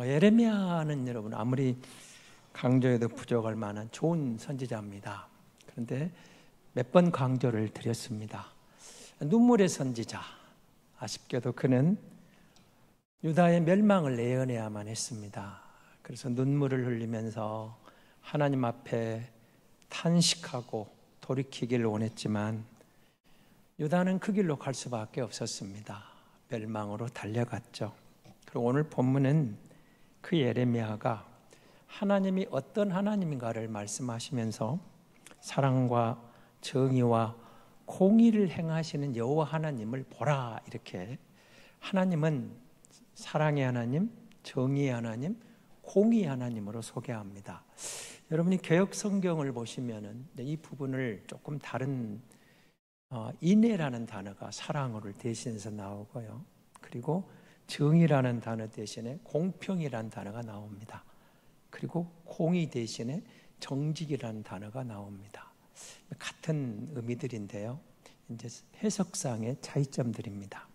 예레미야는 여러분 아무리 강조해도 부족할 만한 좋은 선지자입니다. 그런데 몇 번 강조를 드렸습니다. 눈물의 선지자. 아쉽게도 그는 유다의 멸망을 예언해야만 했습니다. 그래서 눈물을 흘리면서 하나님 앞에 탄식하고 돌이키기를 원했지만 유다는 그 길로 갈 수밖에 없었습니다. 멸망으로 달려갔죠. 그리고 오늘 본문은 그 예레미야가 하나님이 어떤 하나님인가를 말씀하시면서 사랑과 정의와 공의를 행하시는 여호와 하나님을 보라, 이렇게 하나님은 사랑의 하나님, 정의의 하나님, 공의의 하나님으로 소개합니다. 여러분이 개역 성경을 보시면은 이 부분을 조금 다른 인애라는 단어가 사랑어를 대신해서 나오고요. 그리고 정의라는 단어 대신에 공평이라는 단어가 나옵니다. 그리고 공의 대신에 정직이라는 단어가 나옵니다. 같은 의미들인데요. 이제 해석상의 차이점들입니다.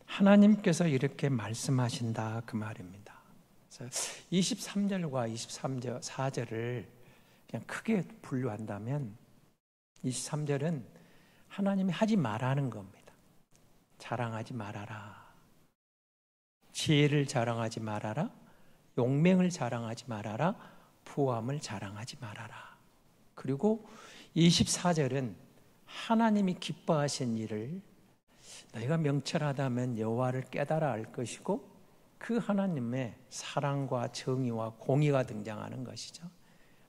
하나님께서 이렇게 말씀하신다, 그 말입니다. 23절과 24절을 그냥 크게 분류한다면 23절은 하나님이 하지 말라는 겁니다. 자랑하지 말아라. 지혜를 자랑하지 말아라. 용맹을 자랑하지 말아라. 부함을 자랑하지 말아라. 그리고 24절은 하나님이 기뻐하신 일을 너희가 명철하다면 여호와를 깨달아 알 것이고 그 하나님의 사랑과 정의와 공의가 등장하는 것이죠.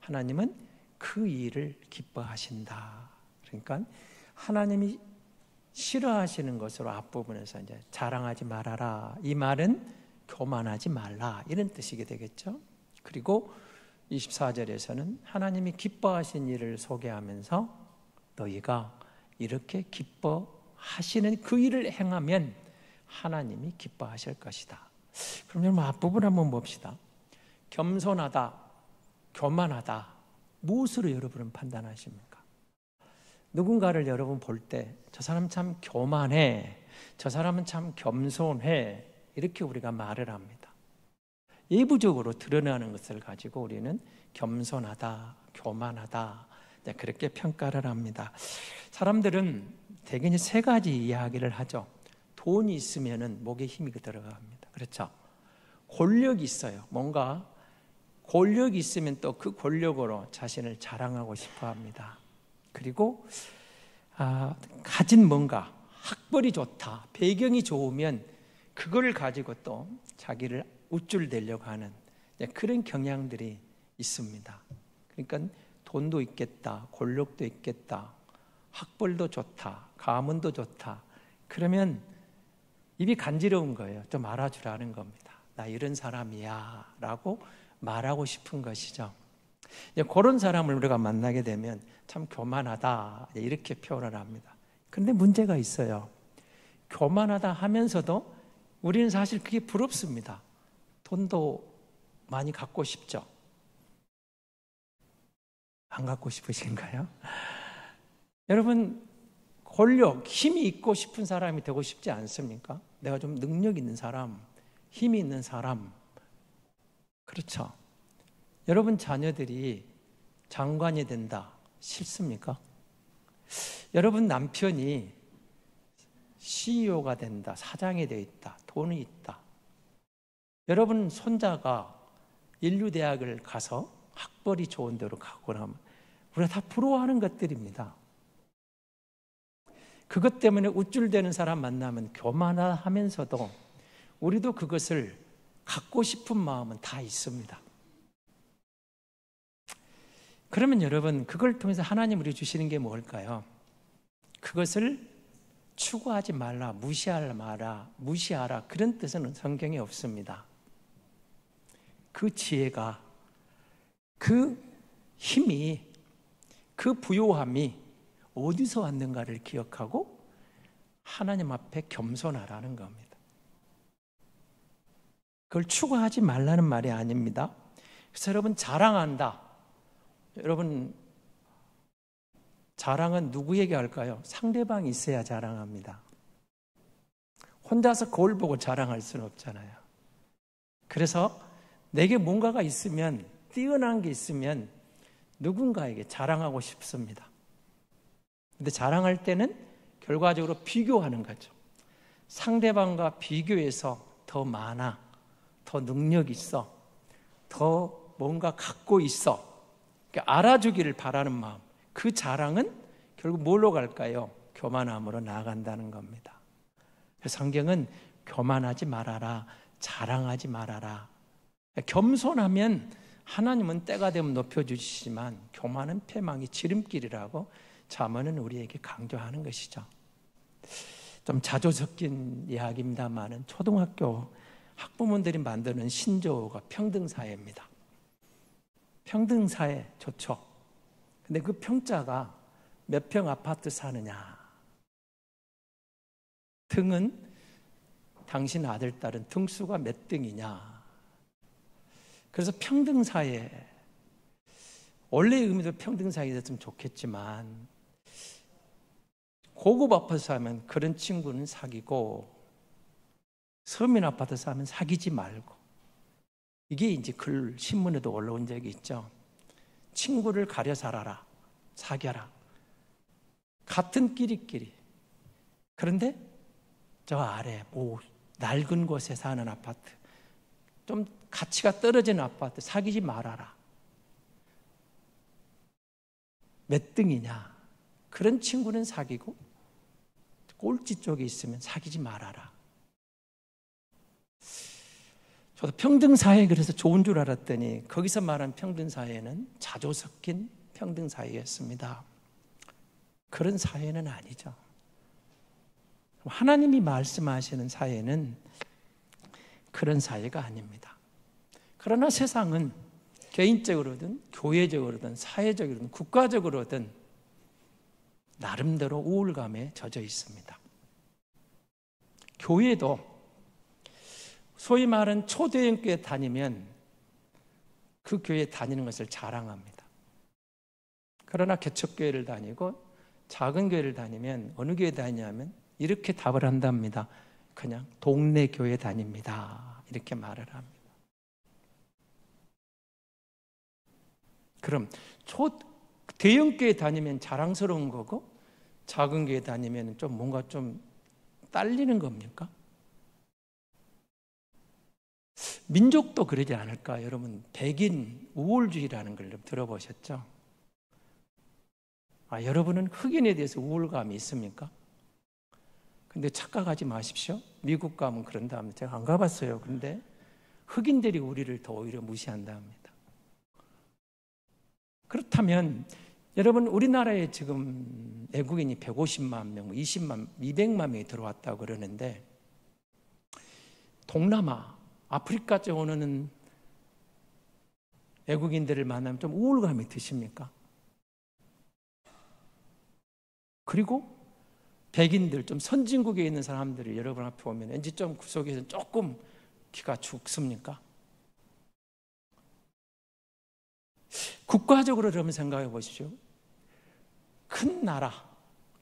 하나님은 그 일을 기뻐하신다. 그러니까 하나님이 싫어하시는 것으로 앞부분에서 이제 자랑하지 말아라. 이 말은 교만하지 말라, 이런 뜻이게 되겠죠. 그리고 24절에서는 하나님이 기뻐하신 일을 소개하면서 너희가 이렇게 기뻐하시는 그 일을 행하면 하나님이 기뻐하실 것이다. 그럼 여러분 앞부분 한번 봅시다. 겸손하다, 교만하다, 무엇으로 여러분은 판단하십니까? 누군가를 여러분 볼 때 저 사람 참 교만해, 저 사람은 참 겸손해, 이렇게 우리가 말을 합니다. 외부적으로 드러나는 것을 가지고 우리는 겸손하다, 교만하다, 그렇게 평가를 합니다. 사람들은 대개 세 가지 이야기를 하죠. 돈이 있으면 목에 힘이 들어갑니다. 그렇죠? 권력이 있어요. 뭔가 권력이 있으면 또 그 권력으로 자신을 자랑하고 싶어 합니다. 그리고 가진 뭔가 학벌이 좋다, 배경이 좋으면 그걸 가지고 또 자기를 우쭐대려고 하는 그런 경향들이 있습니다. 그러니까 돈도 있겠다, 권력도 있겠다, 학벌도 좋다, 가문도 좋다, 그러면 입이 간지러운 거예요. 좀 알아주라는 겁니다. 나 이런 사람이야 라고 말하고 싶은 것이죠. 그런 사람을 우리가 만나게 되면 참 교만하다, 이렇게 표현을 합니다. 그런데 문제가 있어요. 교만하다 하면서도 우리는 사실 그게 부럽습니다. 돈도 많이 갖고 싶죠? 안 갖고 싶으신가요? 여러분, 권력, 힘이 있고 싶은 사람이 되고 싶지 않습니까? 내가 좀 능력 있는 사람, 힘이 있는 사람. 그렇죠? 여러분 자녀들이 장관이 된다, 싫습니까? 여러분 남편이 CEO가 된다, 사장이 되어 있다, 돈이 있다. 여러분 손자가 인류대학을 가서 학벌이 좋은 데로 가고 나면 우리가 다 부러워하는 것들입니다. 그것 때문에 우쭐대는 사람 만나면 교만하면서도 우리도 그것을 갖고 싶은 마음은 다 있습니다. 그러면 여러분, 그걸 통해서 하나님 우리 주시는 게 뭘까요? 그것을 추구하지 말라, 무시하라, 그런 뜻은 성경에 없습니다. 그 지혜가, 그 힘이, 그 부요함이 어디서 왔는가를 기억하고 하나님 앞에 겸손하라는 겁니다. 그걸 추구하지 말라는 말이 아닙니다. 그래서 여러분 자랑한다. 여러분 자랑은 누구에게 할까요? 상대방이 있어야 자랑합니다. 혼자서 거울 보고 자랑할 수는 없잖아요. 그래서 내게 뭔가가 있으면, 뛰어난 게 있으면 누군가에게 자랑하고 싶습니다. 근데 자랑할 때는 결과적으로 비교하는 거죠. 상대방과 비교해서 더 많아, 더 능력 있어, 더 뭔가 갖고 있어, 알아주기를 바라는 마음, 그 자랑은 결국 뭘로 갈까요? 교만함으로 나아간다는 겁니다. 그래서 성경은 교만하지 말아라, 자랑하지 말아라. 겸손하면 하나님은 때가 되면 높여주시지만 교만은 패망의 지름길이라고 잠언은 우리에게 강조하는 것이죠. 좀 자조 섞인 이야기입니다만은 초등학교 학부모들이 만드는 신조어가 평등사회입니다. 평등사회 좋죠. 근데 그 평자가 몇 평 아파트 사느냐, 등은 당신 아들, 딸은 등수가 몇 등이냐. 그래서 평등사회, 원래의 의미도 평등사회가 됐으면 좋겠지만 고급 아파트 사면 그런 친구는 사귀고 서민 아파트 사면 사귀지 말고, 이게 이제 글 신문에도 올라온 적이 있죠. 친구를 가려 살아라, 사귀어라. 같은 끼리끼리. 그런데 저 아래 낡은 곳에 사는 아파트, 좀 가치가 떨어지는 아파트 사귀지 말아라. 몇 등이냐? 그런 친구는 사귀고 꼴찌 쪽에 있으면 사귀지 말아라. 저도 평등사회 그래서 좋은 줄 알았더니 거기서 말한 평등사회는 자조 섞인 평등사회였습니다. 그런 사회는 아니죠. 하나님이 말씀하시는 사회는 그런 사회가 아닙니다. 그러나 세상은 개인적으로든 교회적으로든 사회적으로든 국가적으로든 나름대로 우울감에 젖어 있습니다. 교회도 소위 말하는 초대형교회 다니면 그 교회에 다니는 것을 자랑합니다. 그러나 개척교회를 다니고 작은 교회를 다니면 어느 교회 다니냐면 이렇게 답을 한답니다. 그냥 동네 교회 다닙니다. 이렇게 말을 합니다. 그럼 대형 교회 다니면 자랑스러운 거고 작은 교회 다니면 좀 뭔가 좀 딸리는 겁니까? 민족도 그러지 않을까? 여러분, 백인 우월주의라는 걸 들어보셨죠? 여러분은 흑인에 대해서 우월감이 있습니까? 근데 착각하지 마십시오. 미국 가면 그런다 합니다. 제가 안 가봤어요. 근데 흑인들이 우리를 더 오히려 무시한다 합니다. 그렇다면 여러분, 우리나라에 지금 외국인이 150만 명, 200만 명이 들어왔다고 그러는데 동남아, 아프리카 쪽 오는 외국인들을 만나면 좀 우울감이 드십니까? 그리고 백인들, 좀 선진국에 있는 사람들이 여러분 앞에 오면 왠지 좀 그 속에서 조금 기가 죽습니까? 국가적으로 여러분 생각해 보십시오. 큰 나라,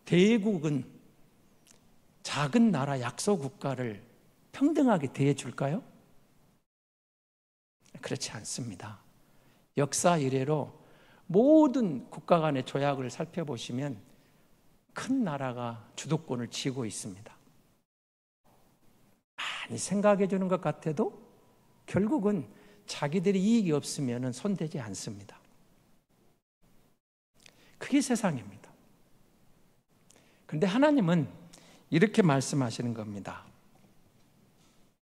대국은 작은 나라 약소 국가를 평등하게 대해줄까요? 그렇지 않습니다. 역사 이래로 모든 국가 간의 조약을 살펴보시면 큰 나라가 주도권을 쥐고 있습니다. 많이 생각해 주는 것 같아도 결국은 자기들이 이익이 없으면 손대지 않습니다. 그게 세상입니다. 그런데 하나님은 이렇게 말씀하시는 겁니다.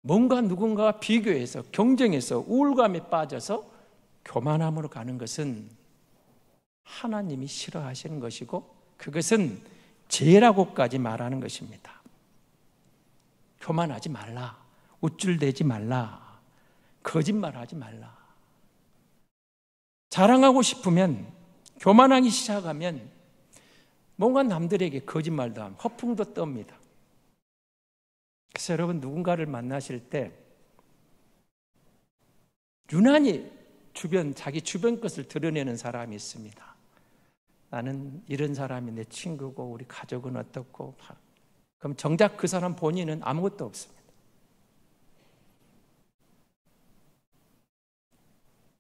뭔가 누군가와 비교해서 경쟁해서 우울감에 빠져서 교만함으로 가는 것은 하나님이 싫어하시는 것이고 그것은 죄라고까지 말하는 것입니다. 교만하지 말라, 우쭐대지 말라, 거짓말하지 말라. 자랑하고 싶으면, 교만하기 시작하면 뭔가 남들에게 거짓말도 하고 허풍도 떱니다. 그래서 여러분, 누군가를 만나실 때 유난히 자기 주변 것을 드러내는 사람이 있습니다. 나는 이런 사람이 내 친구고 우리 가족은 어떻고, 그럼 정작 그 사람 본인은 아무것도 없습니다.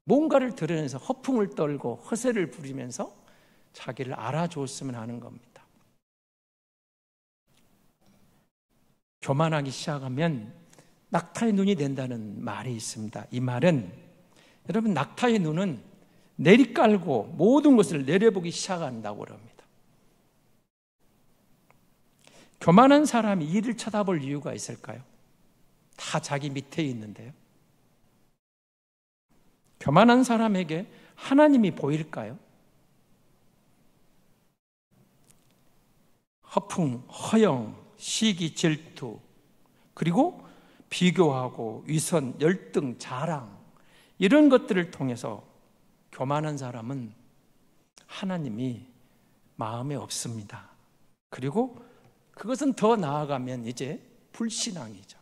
뭔가를 드러내서 허풍을 떨고 허세를 부리면서 자기를 알아줬으면 하는 겁니다. 교만하기 시작하면 낙타의 눈이 된다는 말이 있습니다. 이 말은 여러분, 낙타의 눈은 내리깔고 모든 것을 내려보기 시작한다고 합니다. 교만한 사람이 이를 쳐다볼 이유가 있을까요? 다 자기 밑에 있는데요. 교만한 사람에게 하나님이 보일까요? 허풍, 허영, 시기, 질투, 그리고 비교하고 위선, 열등, 자랑, 이런 것들을 통해서 교만한 사람은 하나님이 마음에 없습니다. 그리고 그것은 더 나아가면 이제 불신앙이죠.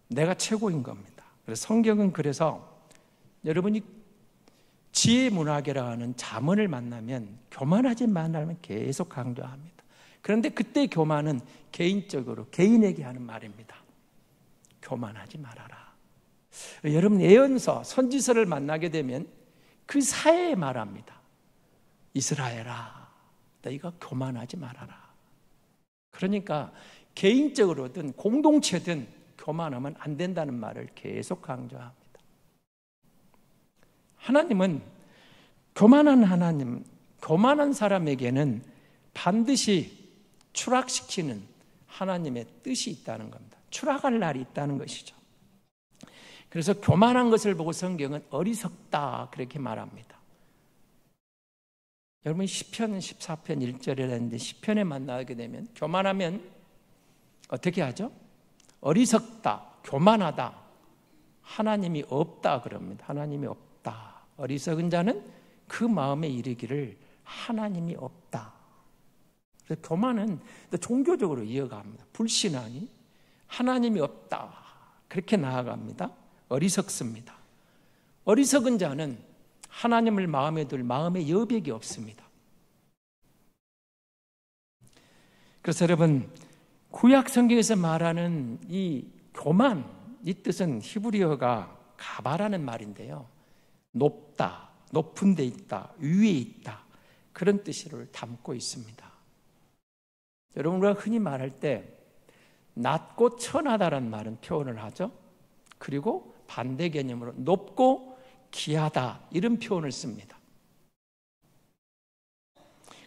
내가 최고인 겁니다. 그래서 성경은 그래서 여러분이 지혜 문학이라 하는 잠언을 만나면 교만하지 말라면 계속 강조합니다. 그런데 그때 교만은 개인적으로 개인에게 하는 말입니다. 교만하지 말아라. 여러분, 예언서, 선지서를 만나게 되면 그 사회에 말합니다. 이스라엘아, 너희가 교만하지 말아라. 그러니까 개인적으로든 공동체든 교만하면 안 된다는 말을 계속 강조합니다. 하나님은 교만한 사람에게는 반드시 추락시키는 하나님의 뜻이 있다는 겁니다. 추락할 날이 있다는 것이죠. 그래서 교만한 것을 보고 성경은 어리석다 그렇게 말합니다. 여러분, 시편 14편 1절에 했는데 시편에 만나게 되면 교만하면 어떻게 하죠? 어리석다, 교만하다, 하나님이 없다 그럽니다. 하나님이 없다. 어리석은 자는 그 마음에 이르기를 하나님이 없다. 그래서 교만은 종교적으로 이어갑니다. 불신앙이 하나님이 없다 그렇게 나아갑니다. 어리석습니다. 어리석은 자는 하나님을 마음에 둘 마음의 여백이 없습니다. 그래서 여러분, 구약 성경에서 말하는 이 교만, 이 뜻은 히브리어가 가바라는 말인데요. 높다, 높은 데 있다, 위에 있다, 그런 뜻을 담고 있습니다. 여러분, 우리가 흔히 말할 때 낮고 천하다라는 말은 표현을 하죠. 그리고 반대 개념으로 높고 귀하다, 이런 표현을 씁니다.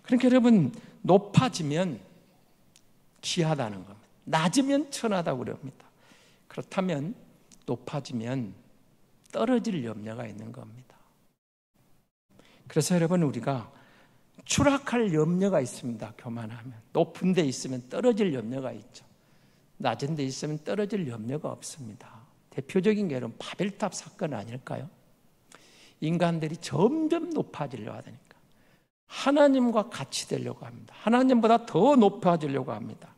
그러니까 여러분, 높아지면 귀하다는 겁니다. 낮으면 천하다고 그럽니다. 그렇다면 높아지면 떨어질 염려가 있는 겁니다. 그래서 여러분, 우리가 추락할 염려가 있습니다. 교만하면. 높은 데 있으면 떨어질 염려가 있죠. 낮은 데 있으면 떨어질 염려가 없습니다. 대표적인 게 여러분, 바벨탑 사건 아닐까요? 인간들이 점점 높아지려고 하니까 하나님과 같이 되려고 합니다. 하나님보다 더 높아지려고 합니다.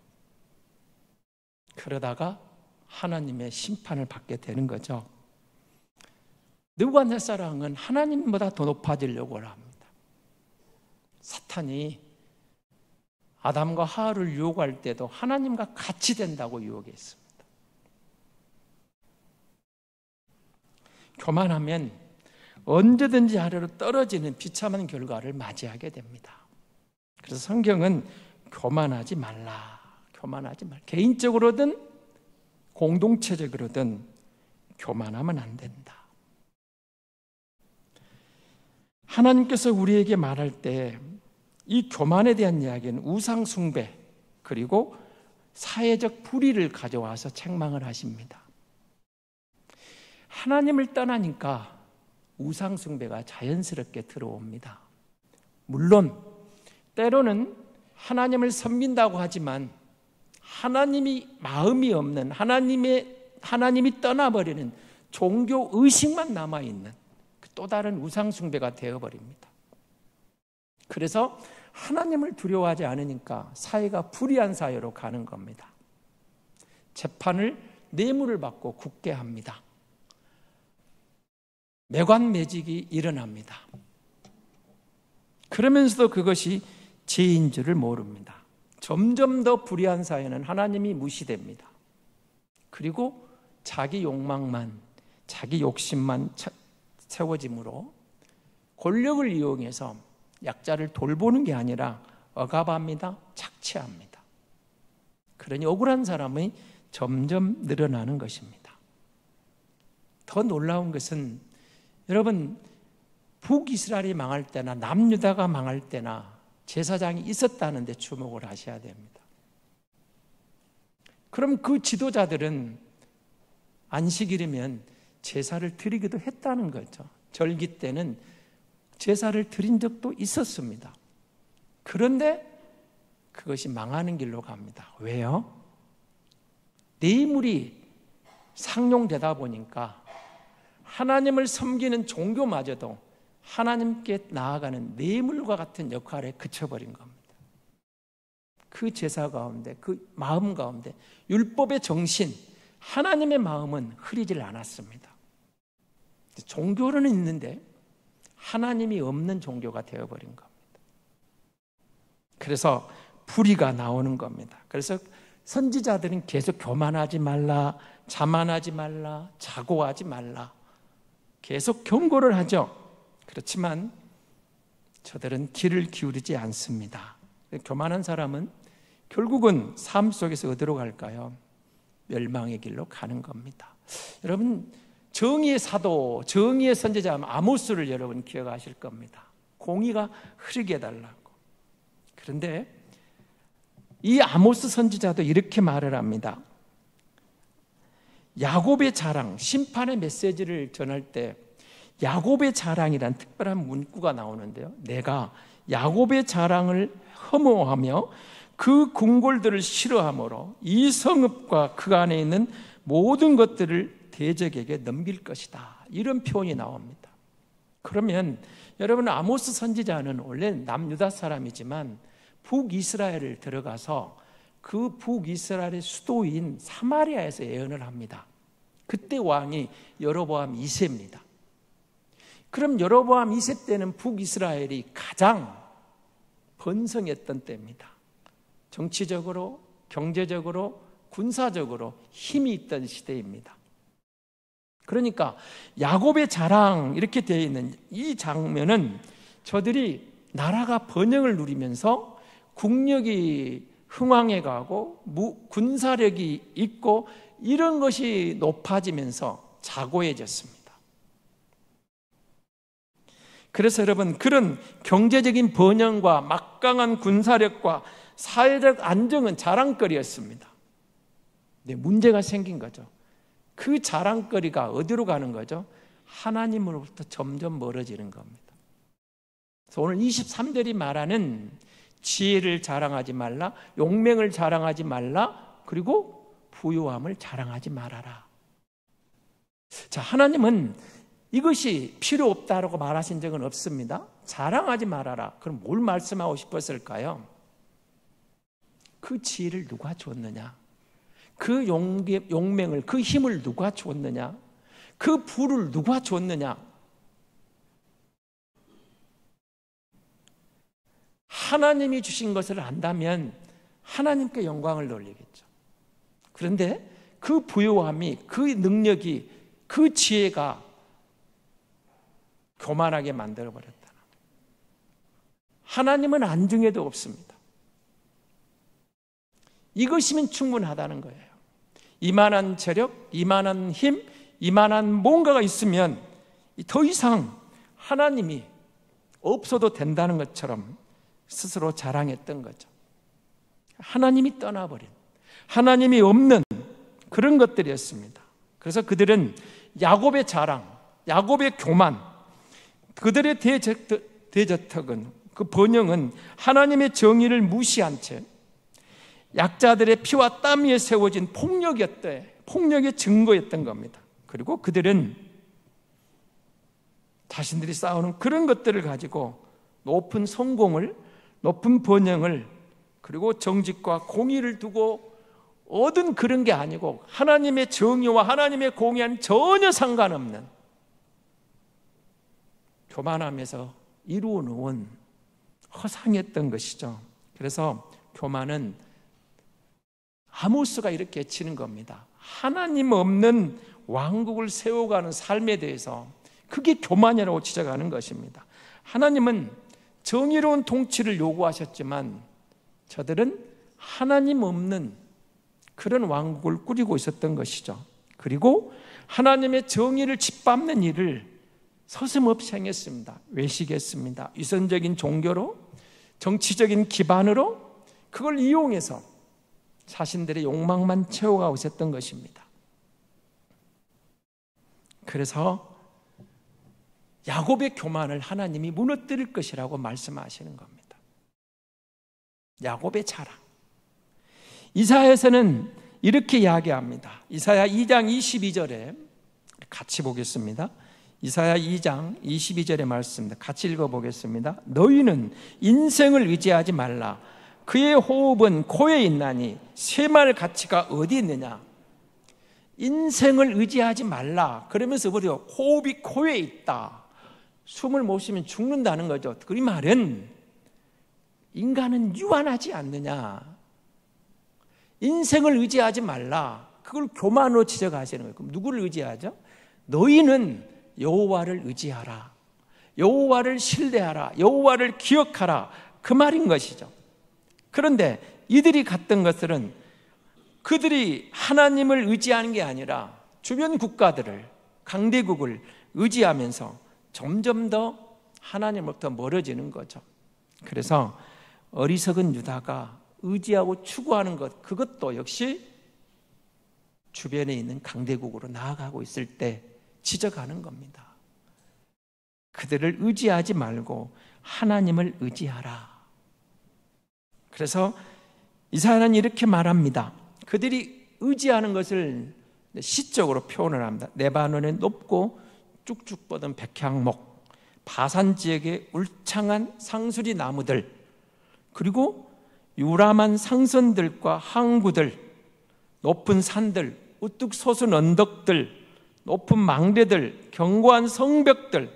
그러다가 하나님의 심판을 받게 되는 거죠. 느부갓네살왕은 하나님보다 더 높아지려고 합니다. 사탄이 아담과 하와를 유혹할 때도 하나님과 같이 된다고 유혹했습니다. 교만하면 언제든지 아래로 떨어지는 비참한 결과를 맞이하게 됩니다. 그래서 성경은 교만하지 말라, 교만하지 말라. 개인적으로든 공동체적으로든 교만하면 안 된다. 하나님께서 우리에게 말할 때 이 교만에 대한 이야기는 우상 숭배 그리고 사회적 불의를 가져와서 책망을 하십니다. 하나님을 떠나니까 우상 숭배가 자연스럽게 들어옵니다. 물론 때로는 하나님을 섬긴다고 하지만 하나님이 마음이 없는, 하나님이 떠나버리는 종교 의식만 남아있는 또 다른 우상 숭배가 되어버립니다. 그래서 하나님을 두려워하지 않으니까 사회가 불의한 사회로 가는 겁니다. 재판을 뇌물을 받고 굳게 합니다. 매관매직이 일어납니다. 그러면서도 그것이 죄인 줄을 모릅니다. 점점 더 불의한 사회는 하나님이 무시됩니다. 그리고 자기 욕망만, 자기 욕심만 세워지므로 권력을 이용해서 약자를 돌보는 게 아니라 억압합니다. 착취합니다. 그러니 억울한 사람이 점점 늘어나는 것입니다. 더 놀라운 것은 여러분, 북이스라엘이 망할 때나 남유다가 망할 때나 제사장이 있었다는 데 주목을 하셔야 됩니다. 그럼 그 지도자들은 안식일이면 제사를 드리기도 했다는 거죠. 절기 때는 제사를 드린 적도 있었습니다. 그런데 그것이 망하는 길로 갑니다. 왜요? 뇌물이 상용되다 보니까 하나님을 섬기는 종교마저도 하나님께 나아가는 뇌물과 같은 역할에 그쳐버린 겁니다. 그 제사 가운데, 그 마음 가운데 율법의 정신, 하나님의 마음은 흐리질 않았습니다. 종교는 있는데 하나님이 없는 종교가 되어버린 겁니다. 그래서 불의가 나오는 겁니다. 그래서 선지자들은 계속 교만하지 말라, 자만하지 말라, 자고하지 말라 계속 경고를 하죠. 그렇지만 저들은 귀를 기울이지 않습니다. 교만한 사람은 결국은 삶 속에서 어디로 갈까요? 멸망의 길로 가는 겁니다. 여러분, 정의의 사도, 정의의 선지자 아모스를 여러분 기억하실 겁니다. 공의가 흐르게 해달라고. 그런데 이 아모스 선지자도 이렇게 말을 합니다. 야곱의 자랑, 심판의 메시지를 전할 때 야곱의 자랑이란 특별한 문구가 나오는데요. 내가 야곱의 자랑을 혐오하며 그 궁궐들을 싫어하므로 이 성읍과 그 안에 있는 모든 것들을 대적에게 넘길 것이다. 이런 표현이 나옵니다. 그러면 여러분, 아모스 선지자는 원래 남유다 사람이지만 북이스라엘을 들어가서 그 북이스라엘의 수도인 사마리아에서 예언을 합니다. 그때 왕이 여로보암 2세입니다. 그럼 여로보암 2세 때는 북이스라엘이 가장 번성했던 때입니다. 정치적으로, 경제적으로, 군사적으로 힘이 있던 시대입니다. 그러니까 야곱의 자랑 이렇게 되어 있는 이 장면은 저들이 나라가 번영을 누리면서 국력이 흥왕해 가고 군사력이 있고 이런 것이 높아지면서 자고해졌습니다. 그래서 여러분, 그런 경제적인 번영과 막강한 군사력과 사회적 안정은 자랑거리였습니다. 근데 문제가 생긴 거죠. 그 자랑거리가 어디로 가는 거죠? 하나님으로부터 점점 멀어지는 겁니다. 그래서 오늘 23절이 말하는 지혜를 자랑하지 말라, 용맹을 자랑하지 말라, 그리고 부유함을 자랑하지 말아라. 자, 하나님은 이것이 필요 없다라고 말하신 적은 없습니다. 자랑하지 말아라. 그럼 뭘 말씀하고 싶었을까요? 그 지혜를 누가 줬느냐? 그 용맹을, 그 힘을 누가 줬느냐? 그 부를 누가 줬느냐? 하나님이 주신 것을 안다면 하나님께 영광을 돌리겠죠. 그런데 그 부요함이, 그 능력이, 그 지혜가 교만하게 만들어버렸다. 하나님은 안중에도 없습니다. 이것이면 충분하다는 거예요. 이만한 재력, 이만한 힘, 이만한 뭔가가 있으면 더 이상 하나님이 없어도 된다는 것처럼 스스로 자랑했던 거죠. 하나님이 떠나버린, 하나님이 없는 그런 것들이었습니다. 그래서 그들은 야곱의 자랑, 야곱의 교만, 그들의 대저택은, 그 번영은 하나님의 정의를 무시한 채 약자들의 피와 땀 위에 세워진 폭력의 증거였던 겁니다. 그리고 그들은 자신들이 쌓아오는 그런 것들을 가지고 높은 성공을, 높은 번영을, 그리고 정직과 공의를 두고 얻은 그런 게 아니고 하나님의 정의와 하나님의 공의와는 전혀 상관없는 교만함에서 이루어 놓은 허상이었던 것이죠. 그래서 교만은 아모스가 이렇게 외치는 겁니다. 하나님 없는 왕국을 세워가는 삶에 대해서 그게 교만이라고 지적하는 것입니다. 하나님은 정의로운 통치를 요구하셨지만 저들은 하나님 없는 그런 왕국을 꾸리고 있었던 것이죠. 그리고 하나님의 정의를 짓밟는 일을 서슴없이 행했습니다. 외식했습니다. 위선적인 종교로, 정치적인 기반으로 그걸 이용해서 자신들의 욕망만 채워가고 있었던 것입니다. 그래서 야곱의 교만을 하나님이 무너뜨릴 것이라고 말씀하시는 겁니다. 야곱의 자랑. 이사야에서는 이렇게 이야기합니다. 이사야 2장 22절에 같이 보겠습니다. 이사야 2장 22절의 말씀입니다. 같이 읽어보겠습니다. 너희는 인생을 의지하지 말라. 그의 호흡은 코에 있나니 쇠말 가치가 어디 있느냐. 인생을 의지하지 말라. 그러면서 우리가 호흡이 코에 있다. 숨을 못 쉬면 죽는다는 거죠. 그 말은 인간은 유한하지 않느냐. 인생을 의지하지 말라. 그걸 교만으로 지적하시는 거예요. 그럼 누구를 의지하죠? 너희는 여호와를 의지하라. 여호와를 신뢰하라. 여호와를 기억하라. 그 말인 것이죠. 그런데 이들이 갔던 것들은 그들이 하나님을 의지하는 게 아니라 주변 국가들을, 강대국을 의지하면서 점점 더 하나님으로부터 멀어지는 거죠. 그래서 어리석은 유다가 의지하고 추구하는 것, 그것도 역시 주변에 있는 강대국으로 나아가고 있을 때 지적하는 겁니다. 그들을 의지하지 말고 하나님을 의지하라. 그래서 이사야는 이렇게 말합니다. 그들이 의지하는 것을 시적으로 표현을 합니다. 레바논의 높고 쭉쭉 뻗은 백향목, 바산 지역의 울창한 상수리 나무들, 그리고 유람한 상선들과 항구들, 높은 산들, 우뚝 솟은 언덕들, 높은 망대들, 견고한 성벽들,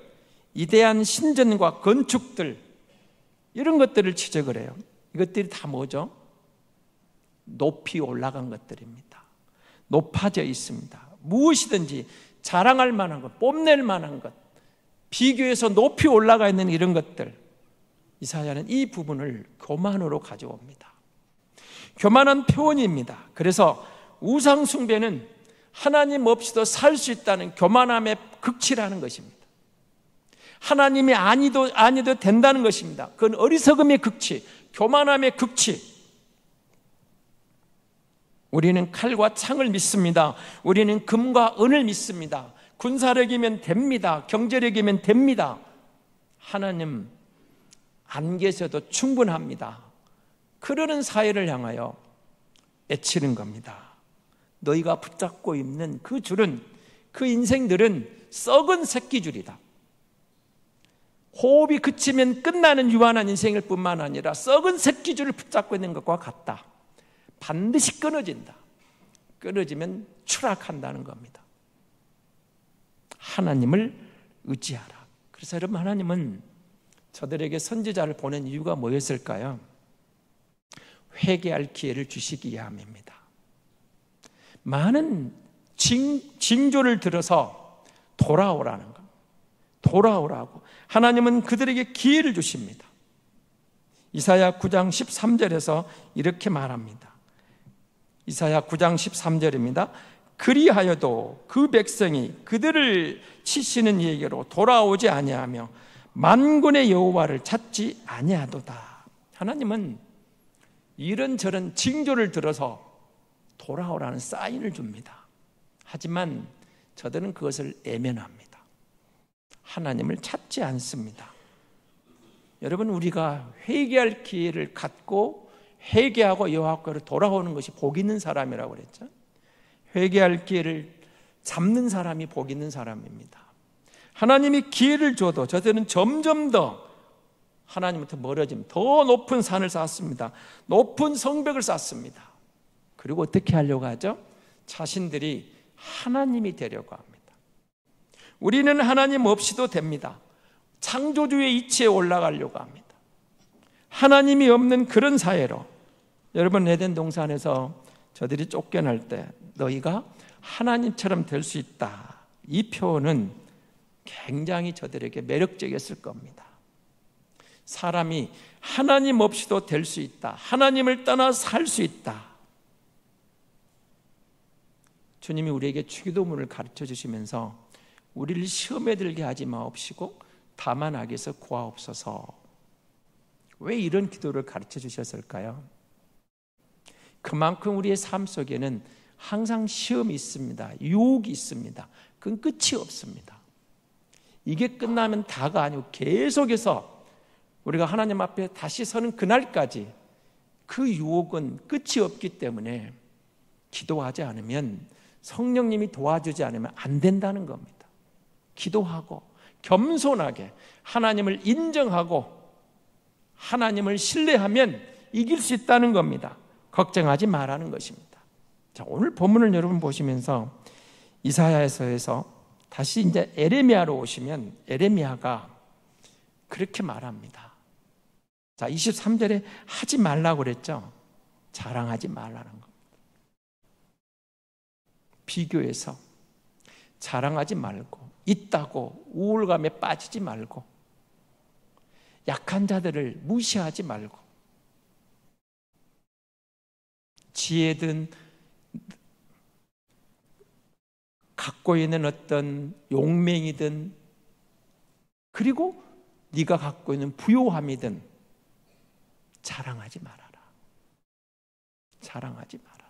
이대한 신전과 건축들, 이런 것들을 지적을 해요. 이것들이 다 뭐죠? 높이 올라간 것들입니다. 높아져 있습니다. 무엇이든지 자랑할 만한 것, 뽐낼 만한 것, 비교해서 높이 올라가 있는 이런 것들, 이사야는 이 부분을 교만으로 가져옵니다. 교만한 표현입니다. 그래서 우상 숭배는 하나님 없이도 살 수 있다는 교만함의 극치라는 것입니다. 하나님이 아니도 된다는 것입니다. 그건 어리석음의 극치, 교만함의 극치. 우리는 칼과 창을 믿습니다. 우리는 금과 은을 믿습니다. 군사력이면 됩니다. 경제력이면 됩니다. 하나님 안 계셔도 충분합니다. 그러는 사회를 향하여 애치는 겁니다. 너희가 붙잡고 있는 그 줄은, 그 인생들은 썩은 새끼줄이다. 호흡이 그치면 끝나는 유한한 인생일 뿐만 아니라 썩은 새끼줄을 붙잡고 있는 것과 같다. 반드시 끊어진다. 끊어지면 추락한다는 겁니다. 하나님을 의지하라. 그래서 여러분, 하나님은 저들에게 선지자를 보낸 이유가 뭐였을까요? 회개할 기회를 주시기 위함입니다. 많은 징조를 들어서 돌아오라는 겁니다. 돌아오라고 하나님은 그들에게 기회를 주십니다. 이사야 9장 13절에서 이렇게 말합니다. 이사야 9장 13절입니다. 그리하여도 그 백성이 그들을 치시는 이에게로 돌아오지 아니하며 만군의 여호와를 찾지 아니하도다. 하나님은 이런저런 징조를 들어서 돌아오라는 사인을 줍니다. 하지만 저들은 그것을 외면합니다. 하나님을 찾지 않습니다. 여러분, 우리가 회개할 기회를 갖고 회개하고 여호와께로 돌아오는 것이 복 있는 사람이라고 그랬죠. 회개할 기회를 잡는 사람이 복 있는 사람입니다. 하나님이 기회를 줘도 저들은 점점 더 하나님부터 멀어지면 더 높은 산을 쌓습니다. 높은 성벽을 쌓습니다. 그리고 어떻게 하려고 하죠? 자신들이 하나님이 되려고 합니다. 우리는 하나님 없이도 됩니다. 창조주의 이치에 올라가려고 합니다. 하나님이 없는 그런 사회로, 여러분 에덴 동산에서 저들이 쫓겨날 때 너희가 하나님처럼 될 수 있다, 이 표현은 굉장히 저들에게 매력적이었을 겁니다. 사람이 하나님 없이도 될 수 있다. 하나님을 떠나 살 수 있다. 주님이 우리에게 주기도문을 가르쳐 주시면서 우리를 시험에 들게 하지 마옵시고 다만 악에서 구하옵소서. 왜 이런 기도를 가르쳐 주셨을까요? 그만큼 우리의 삶 속에는 항상 시험이 있습니다. 유혹이 있습니다. 그건 끝이 없습니다. 이게 끝나면 다가 아니고 계속해서 우리가 하나님 앞에 다시 서는 그날까지 그 유혹은 끝이 없기 때문에 기도하지 않으면, 성령님이 도와주지 않으면 안 된다는 겁니다. 기도하고 겸손하게 하나님을 인정하고 하나님을 신뢰하면 이길 수 있다는 겁니다. 걱정하지 말라는 것입니다. 자, 오늘 본문을 여러분 보시면서 이사야서에서 다시 이제 에레미야로 오시면 에레미야가 그렇게 말합니다. 자, 23절에 하지 말라고 그랬죠. 자랑하지 말라는 겁니다. 비교해서 자랑하지 말고, 있다고 우울감에 빠지지 말고, 약한 자들을 무시하지 말고, 지혜든 갖고 있는 어떤 용맹이든, 그리고 네가 갖고 있는 부요함이든 자랑하지 말아라. 자랑하지 말아라.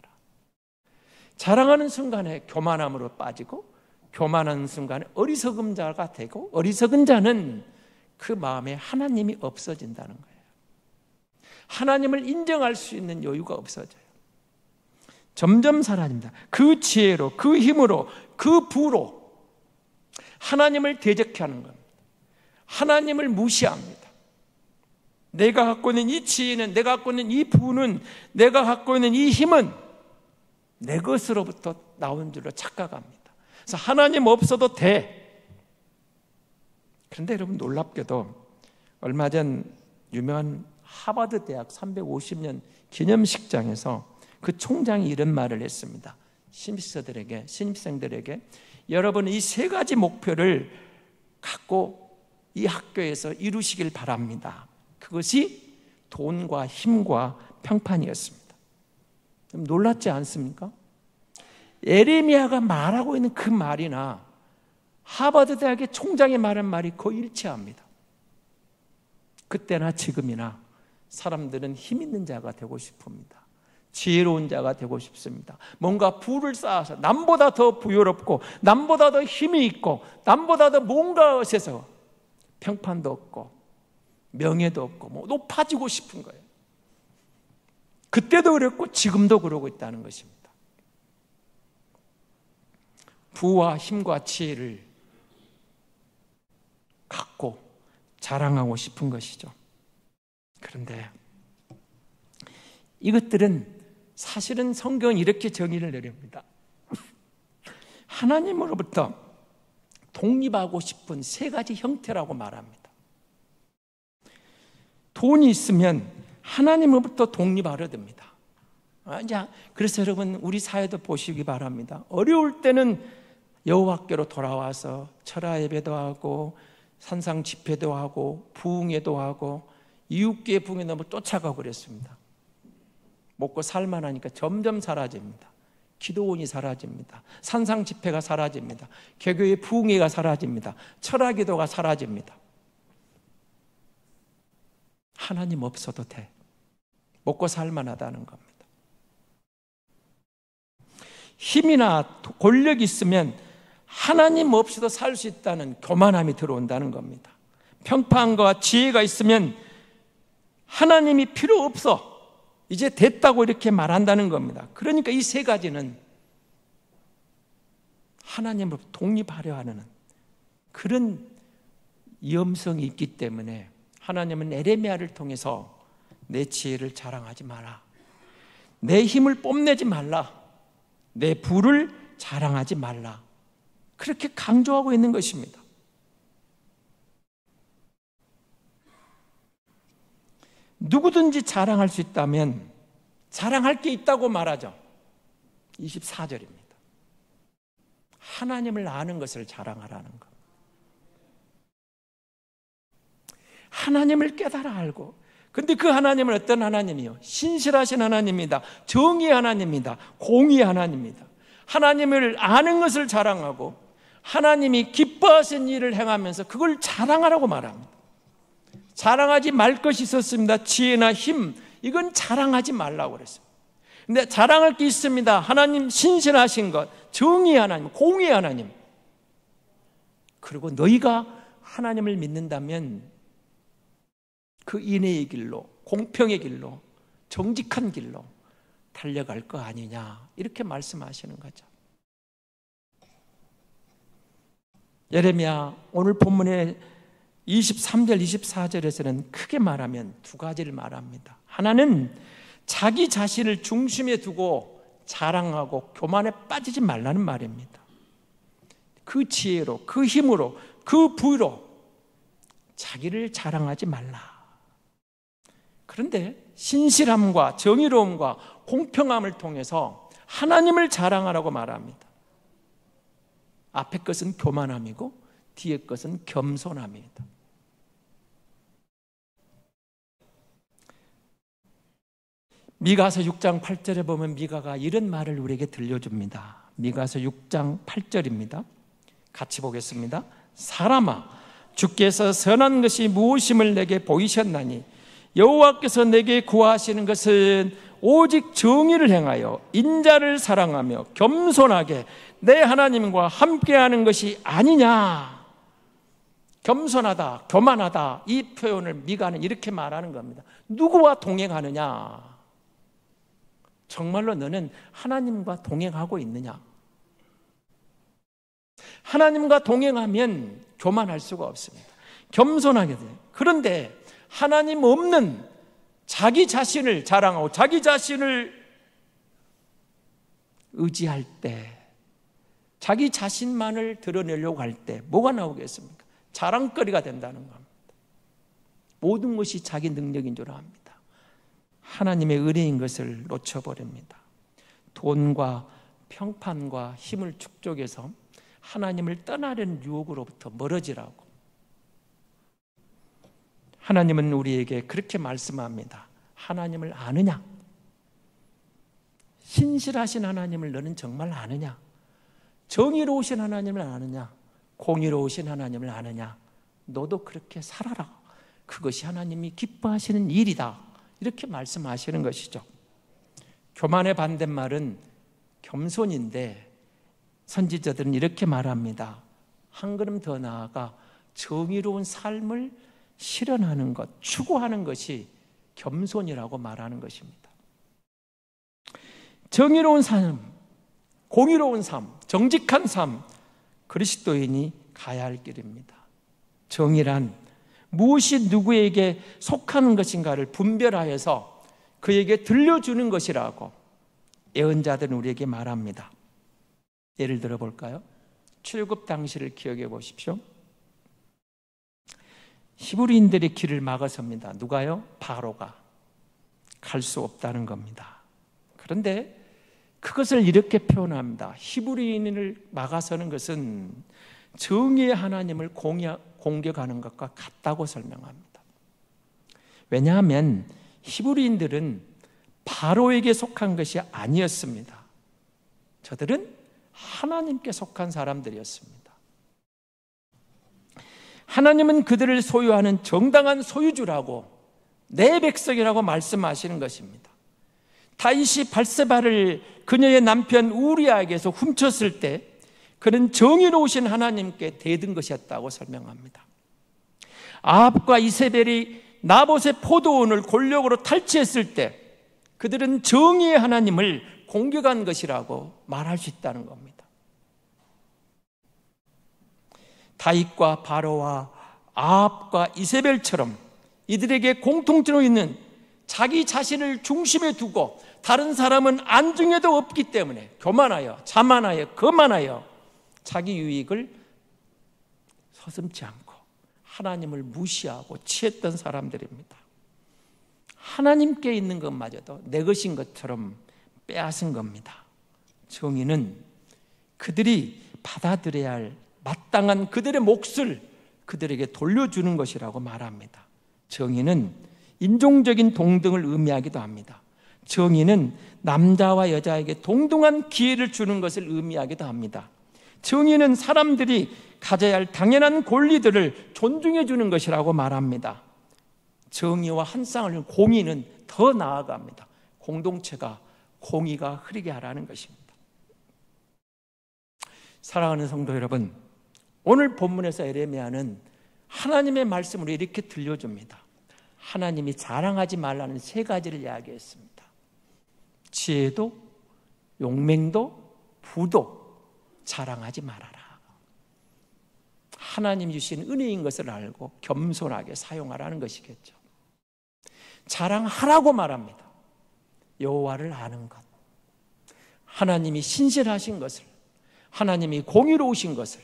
자랑하는 순간에 교만함으로 빠지고, 교만하는 순간에 어리석은 자가 되고, 어리석은 자는 그 마음에 하나님이 없어진다는 거예요. 하나님을 인정할 수 있는 여유가 없어져요. 점점 사라집니다. 그 지혜로, 그 힘으로, 그 부로 하나님을 대적해 하는 겁니다. 하나님을 무시합니다. 내가 갖고 있는 이 지혜는, 내가 갖고 있는 이 부는, 내가 갖고 있는 이 힘은 내 것으로부터 나온 줄로 착각합니다. 그래서 하나님 없어도 돼. 그런데 여러분, 놀랍게도 얼마 전 유명한 하버드 대학 350년 기념식장에서 그 총장이 이런 말을 했습니다. 신입생들에게 여러분, 이 세 가지 목표를 갖고 이 학교에서 이루시길 바랍니다. 그것이 돈과 힘과 평판이었습니다. 좀 놀랍지 않습니까? 에레미야가 말하고 있는 그 말이나 하버드 대학의 총장이 말한 말이 거의 일치합니다. 그때나 지금이나 사람들은 힘 있는 자가 되고 싶습니다. 지혜로운 자가 되고 싶습니다. 뭔가 부를 쌓아서 남보다 더 부유롭고, 남보다 더 힘이 있고, 남보다 더 뭔가 것에서 평판도 없고 명예도 없고 뭐 높아지고 싶은 거예요. 그때도 그랬고 지금도 그러고 있다는 것입니다. 부와 힘과 지혜를 갖고 자랑하고 싶은 것이죠. 그런데 이것들은 사실은 성경은 이렇게 정의를 내립니다. 하나님으로부터 독립하고 싶은 세 가지 형태라고 말합니다. 돈이 있으면 하나님으로부터 독립하려 듭니다. 그래서 여러분, 우리 사회도 보시기 바랍니다. 어려울 때는 여호와께로 돌아와서 철야 예배도 하고 산상 집회도 하고 부흥회도 하고 이웃교회 부흥회 너무 쫓아가고 그랬습니다. 먹고 살만하니까 점점 사라집니다. 기도원이 사라집니다. 산상 집회가 사라집니다. 개교의 부흥회가 사라집니다. 철야 기도가 사라집니다. 하나님 없어도 돼. 먹고 살만하다는 겁니다. 힘이나 권력이 있으면 하나님 없이도 살 수 있다는 교만함이 들어온다는 겁니다. 평판과 지혜가 있으면 하나님이 필요 없어, 이제 됐다고 이렇게 말한다는 겁니다. 그러니까 이 세 가지는 하나님으로 독립하려 하는 그런 위험성이 있기 때문에 하나님은 에레미야를 통해서 내 지혜를 자랑하지 마라, 내 힘을 뽐내지 말라, 내 부를 자랑하지 말라, 그렇게 강조하고 있는 것입니다. 누구든지 자랑할 수 있다면 자랑할 게 있다고 말하죠. 24절입니다. 하나님을 아는 것을 자랑하라는 것. 하나님을 깨달아 알고, 근데 그 하나님은 어떤 하나님이요? 신실하신 하나님입니다. 정의의 하나님입니다. 공의의 하나님입니다. 하나님을 아는 것을 자랑하고 하나님이 기뻐하신 일을 행하면서 그걸 자랑하라고 말합니다. 자랑하지 말 것이 있었습니다. 지혜나 힘, 이건 자랑하지 말라고 그랬어요. 근데 자랑할 게 있습니다. 하나님 신실하신 것, 정의의 하나님, 공의의 하나님. 그리고 너희가 하나님을 믿는다면 그 인애의 길로, 공평의 길로, 정직한 길로 달려갈 거 아니냐, 이렇게 말씀하시는 거죠. 예레미야 오늘 본문의 23절, 24절에서는 크게 말하면 두 가지를 말합니다. 하나는 자기 자신을 중심에 두고 자랑하고 교만에 빠지지 말라는 말입니다. 그 지혜로, 그 힘으로, 그 부로 자기를 자랑하지 말라. 그런데 신실함과 정의로움과 공평함을 통해서 하나님을 자랑하라고 말합니다. 앞에 것은 교만함이고 뒤에 것은 겸손함입니다. 미가서 6장 8절에 보면 미가가 이런 말을 우리에게 들려줍니다. 미가서 6장 8절입니다. 같이 보겠습니다. 사람아, 주께서 선한 것이 무엇임을 내게 보이셨나니 여호와께서 내게 구하시는 것은 오직 정의를 행하여 인자를 사랑하며 겸손하게 내 하나님과 함께하는 것이 아니냐. 겸손하다, 교만하다, 이 표현을 미가는 이렇게 말하는 겁니다. 누구와 동행하느냐? 정말로 너는 하나님과 동행하고 있느냐? 하나님과 동행하면 교만할 수가 없습니다. 겸손하게 돼요. 그런데 하나님 없는 자기 자신을 자랑하고 자기 자신을 의지할 때, 자기 자신만을 드러내려고 할 때 뭐가 나오겠습니까? 자랑거리가 된다는 겁니다. 모든 것이 자기 능력인 줄 압니다. 하나님의 은혜인 것을 놓쳐버립니다. 돈과 평판과 힘을 축적해서 하나님을 떠나려는 유혹으로부터 멀어지라고. 하나님은 우리에게 그렇게 말씀합니다. 하나님을 아느냐? 신실하신 하나님을 너는 정말 아느냐? 정의로우신 하나님을 아느냐? 공의로우신 하나님을 아느냐? 너도 그렇게 살아라. 그것이 하나님이 기뻐하시는 일이다. 이렇게 말씀하시는 것이죠. 교만의 반대말은 겸손인데 선지자들은 이렇게 말합니다. 한 걸음 더 나아가 정의로운 삶을 실현하는 것, 추구하는 것이 겸손이라고 말하는 것입니다. 정의로운 삶, 공의로운 삶, 정직한 삶, 그리스도인이 가야 할 길입니다. 정의란 무엇이 누구에게 속하는 것인가를 분별하여서 그에게 들려주는 것이라고 예언자들은 우리에게 말합니다. 예를 들어 볼까요? 출애굽 당시를 기억해 보십시오. 히브리인들의 길을 막아섭니다. 누가요? 바로가. 갈 수 없다는 겁니다. 그런데 그것을 이렇게 표현합니다. 히브리인을 막아서는 것은 정의의 하나님을 공격하는 것과 같다고 설명합니다. 왜냐하면 히브리인들은 바로에게 속한 것이 아니었습니다. 저들은 하나님께 속한 사람들이었습니다. 하나님은 그들을 소유하는 정당한 소유주라고, 내 백성이라고 말씀하시는 것입니다. 다윗이 bat세바를 그녀의 남편 우리아에게서 훔쳤을 때 그는 정의로우신 하나님께 대든 것이었다고 설명합니다. 아합과 이세벨이 나봇의 포도원을 권력으로 탈취했을 때 그들은 정의의 하나님을 공격한 것이라고 말할 수 있다는 겁니다. 다윗과 바로와 아합과 이세벨처럼 이들에게 공통점이 있는 자기 자신을 중심에 두고 다른 사람은 안중에도 없기 때문에 교만하여, 자만하여, 거만하여 자기 유익을 서슴지 않고 하나님을 무시하고 취했던 사람들입니다. 하나님께 있는 것마저도 내 것인 것처럼 빼앗은 겁니다. 정의는 그들이 받아들여야 할 마땅한 그들의 몫을 그들에게 돌려주는 것이라고 말합니다. 정의는 인종적인 동등을 의미하기도 합니다. 정의는 남자와 여자에게 동등한 기회를 주는 것을 의미하기도 합니다. 정의는 사람들이 가져야 할 당연한 권리들을 존중해 주는 것이라고 말합니다. 정의와 한 쌍을 공의는 더 나아갑니다. 공동체가 공의가 흐르게 하라는 것입니다. 사랑하는 성도 여러분, 오늘 본문에서 에레미야는 하나님의 말씀으로 이렇게 들려줍니다. 하나님이 자랑하지 말라는 세 가지를 이야기했습니다. 지혜도, 용맹도, 부도 자랑하지 말아라. 하나님 주신 은혜인 것을 알고 겸손하게 사용하라는 것이겠죠. 자랑하라고 말합니다. 여호와를 아는 것, 하나님이 신실하신 것을, 하나님이 공의로우신 것을,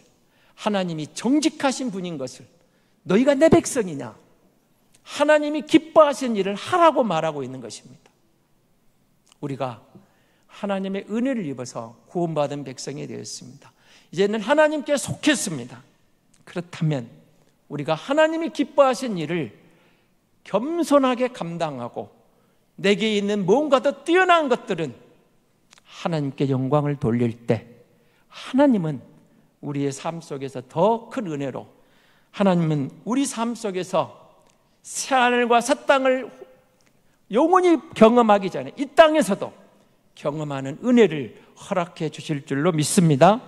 하나님이 정직하신 분인 것을, 너희가 내 백성이냐, 하나님이 기뻐하신 일을 하라고 말하고 있는 것입니다. 우리가 하나님의 은혜를 입어서 구원받은 백성이 되었습니다. 이제는 하나님께 속했습니다. 그렇다면 우리가 하나님이 기뻐하신 일을 겸손하게 감당하고 내게 있는 뭔가 더 뛰어난 것들은 하나님께 영광을 돌릴 때 하나님은 우리의 삶 속에서 더 큰 은혜로, 하나님은 우리 삶 속에서 새하늘과 새 땅을 영원히 경험하기 전에 이 땅에서도 경험하는 은혜를 허락해 주실 줄로 믿습니다.